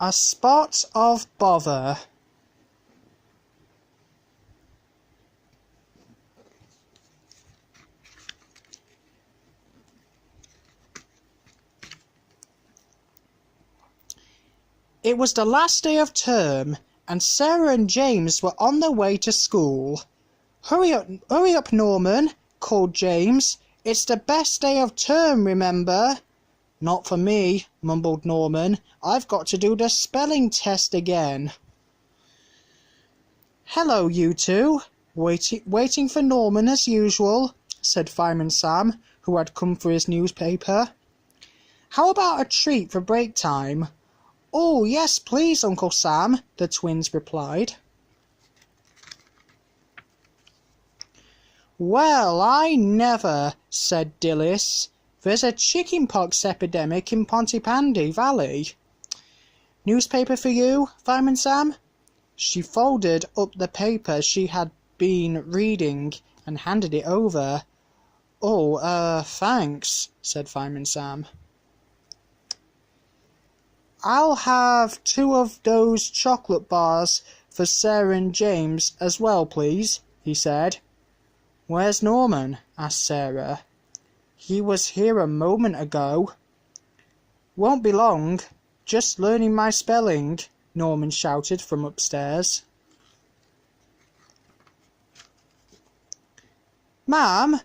A spot of bother. It was the last day of term, and Sarah and James were on their way to school. Hurry up, Norman, called James. It's the best day of term, remember? Not for me, mumbled Norman. I've got to do the spelling test again. Hello, you two. Waiting for Norman as usual, said Fireman Sam, who had come for his newspaper. How about a treat for break time? Oh, yes, please, Uncle Sam, the twins replied. Well, I never, said Dillis. There's a chickenpox epidemic in Pontypandy Valley. Newspaper for you, Fireman Sam? She folded up the paper she had been reading and handed it over. Oh, thanks, said Fireman Sam. I'll have 2 of those chocolate bars for Sarah and James as well, please, he said. Where's Norman? Asked Sarah. He was here a moment ago. Won't be long. Just learning my spelling, Norman shouted from upstairs. Ma'am,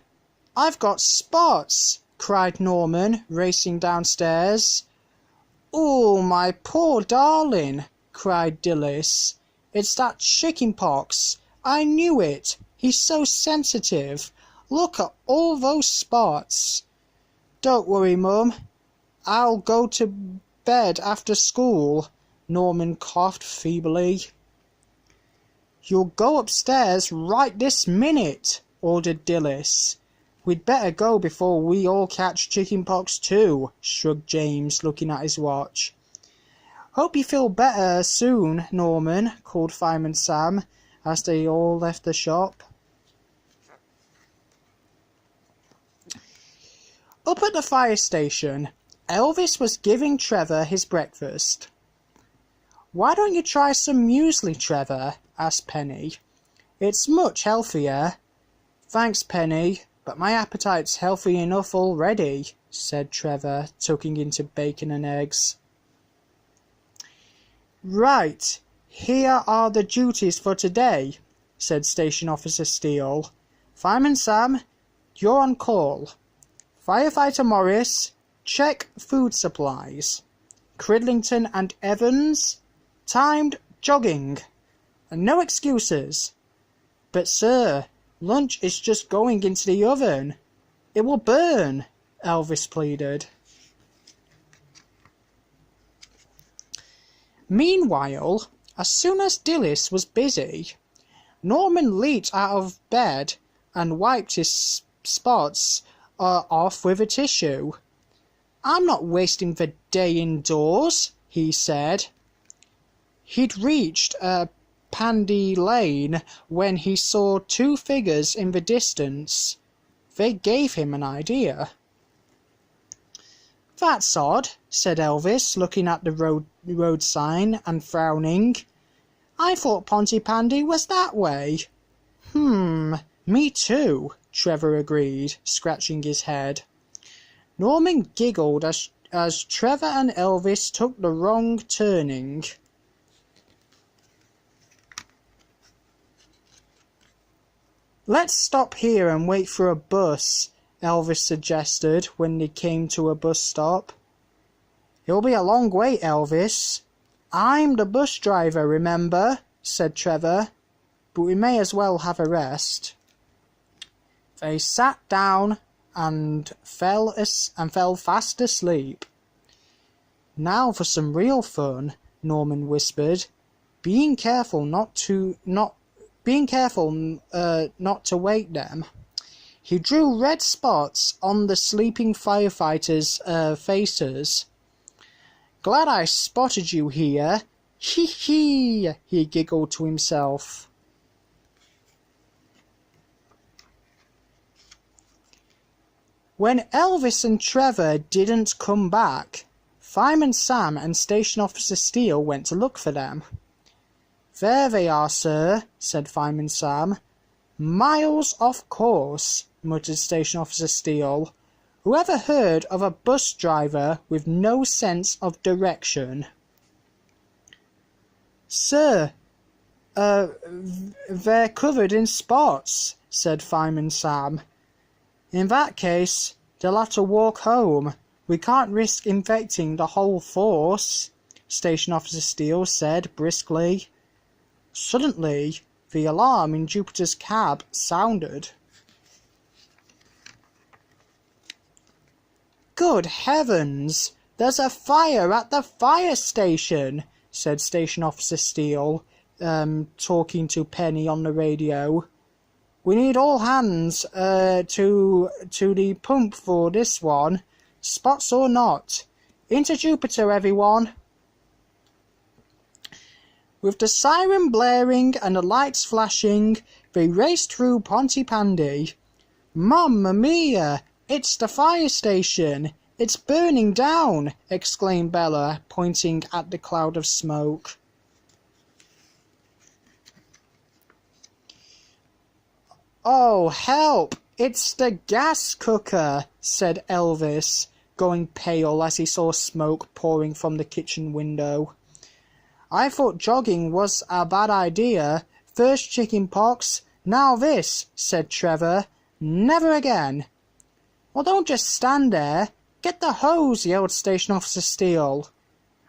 I've got spots, cried Norman, racing downstairs. Oh, my poor darling, cried Dillis. It's that chickenpox. I knew it. He's so sensitive. Look at all those spots. Don't worry, Mum. I'll go to bed after school, Norman coughed feebly. You'll go upstairs right this minute, ordered Dillis. We'd better go before we all catch chickenpox too, shrugged James, looking at his watch. Hope you feel better soon, Norman, called Fireman Sam, as they all left the shop. Up at the fire station, Elvis was giving Trevor his breakfast. Why don't you try some muesli, Trevor? Asked Penny. It's much healthier. Thanks, Penny, but my appetite's healthy enough already, said Trevor, tucking into bacon and eggs. Right, here are the duties for today, said Station Officer Steele. Fireman Sam, you're on call. Firefighter Morris, check food supplies. Cridlington and Evans, timed jogging. And no excuses. But sir, lunch is just going into the oven. It will burn, Elvis pleaded. Meanwhile, as soon as Dillis was busy, Norman leaped out of bed and wiped his spots off with a tissue. I'm not wasting the day indoors, he said. He'd reached Pandy Lane when he saw 2 figures in the distance. They gave him an idea. That's odd, said Elvis, looking at the road sign and frowning. I thought Pontypandy was that way. Me too, Trevor agreed, scratching his head. Norman giggled as Trevor and Elvis took the wrong turning. Let's stop here and wait for a bus, Elvis suggested when they came to a bus stop. It'll be a long wait, Elvis. I'm the bus driver, remember, said Trevor, but we may as well have a rest. They sat down and fell fast asleep. Now for some real fun, Norman whispered, being careful not to wake them. He drew red spots on the sleeping firefighters' faces. Glad I spotted you here. Hee hee, he giggled to himself. When Elvis and Trevor didn't come back, Fireman Sam and Station Officer Steele went to look for them. "There they are, sir," said Fireman Sam. "Miles off course," muttered Station Officer Steele. "Who ever heard of a bus driver with no sense of direction?" "Sir, they're covered in spots," said Fireman Sam. "In that case, they'll have to walk home. We can't risk infecting the whole force," Station Officer Steele said briskly. Suddenly, the alarm in Jupiter's cab sounded. "Good heavens! There's a fire at the fire station," said Station Officer Steele, talking to Penny on the radio. "We need all hands to the pump for this one, spots or not. Into Jupiter, everyone." With the siren blaring and the lights flashing, they raced through Pontypandy. "Mamma mia! It's the fire station! It's burning down!" exclaimed Bella, pointing at the cloud of smoke. "Oh, help! It's the gas cooker," said Elvis, going pale as he saw smoke pouring from the kitchen window. "I thought jogging was a bad idea. First chicken pox, now this," said Trevor. "Never again." "Well, don't just stand there. Get the hose," yelled Station Officer Steele.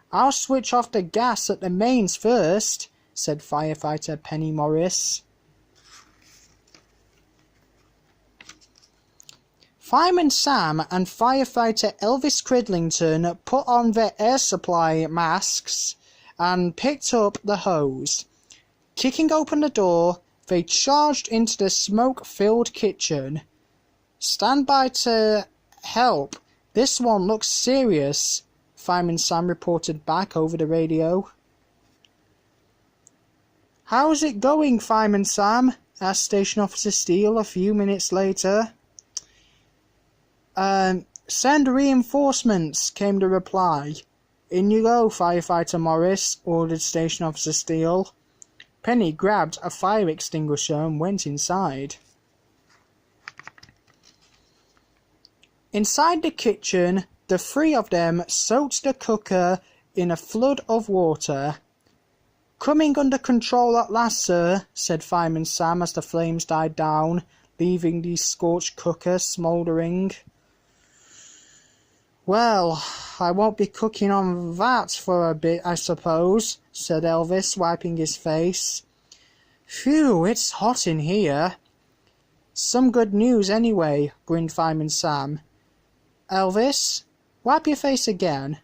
"I'll switch off the gas at the mains first," said firefighter Penny Morris. Fireman Sam and firefighter Elvis Cridlington put on their air supply masks and picked up the hose. Kicking open the door, they charged into the smoke-filled kitchen. "Stand by to help. This one looks serious," Fireman Sam reported back over the radio. "How's it going, Fireman Sam?" asked Station Officer Steele a few minutes later. Send reinforcements," came the reply. "In you go, Firefighter Morris," ordered Station Officer Steele. Penny grabbed a fire extinguisher and went inside. Inside the kitchen, the three of them soaked the cooker in a flood of water. "Coming under control at last, sir," said Fireman Sam as the flames died down, leaving the scorched cooker smouldering. "Well, I won't be cooking on that for a bit, I suppose," said Elvis, wiping his face. "Phew, it's hot in here." "Some good news anyway," grinned Fireman Sam. "Elvis, wipe your face again."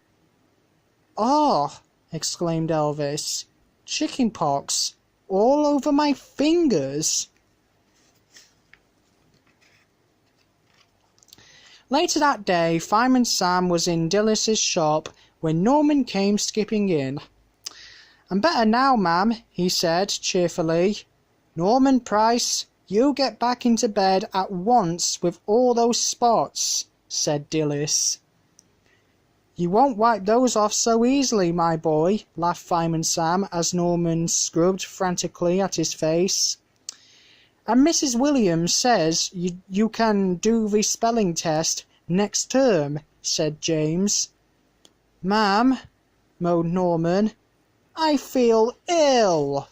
"Oh!" exclaimed Elvis. "Chicken pox all over my fingers." Later that day, Fireman Sam was in Dillis's shop when Norman came skipping in. "I'm better now, ma'am," he said cheerfully. "Norman Price, you get back into bed at once with all those spots," said Dillis. "You won't wipe those off so easily, my boy," laughed Fireman Sam as Norman scrubbed frantically at his face. "And Mrs. Williams says you can do the spelling test next term," said James. "Ma'am," moaned Norman, "I feel ill."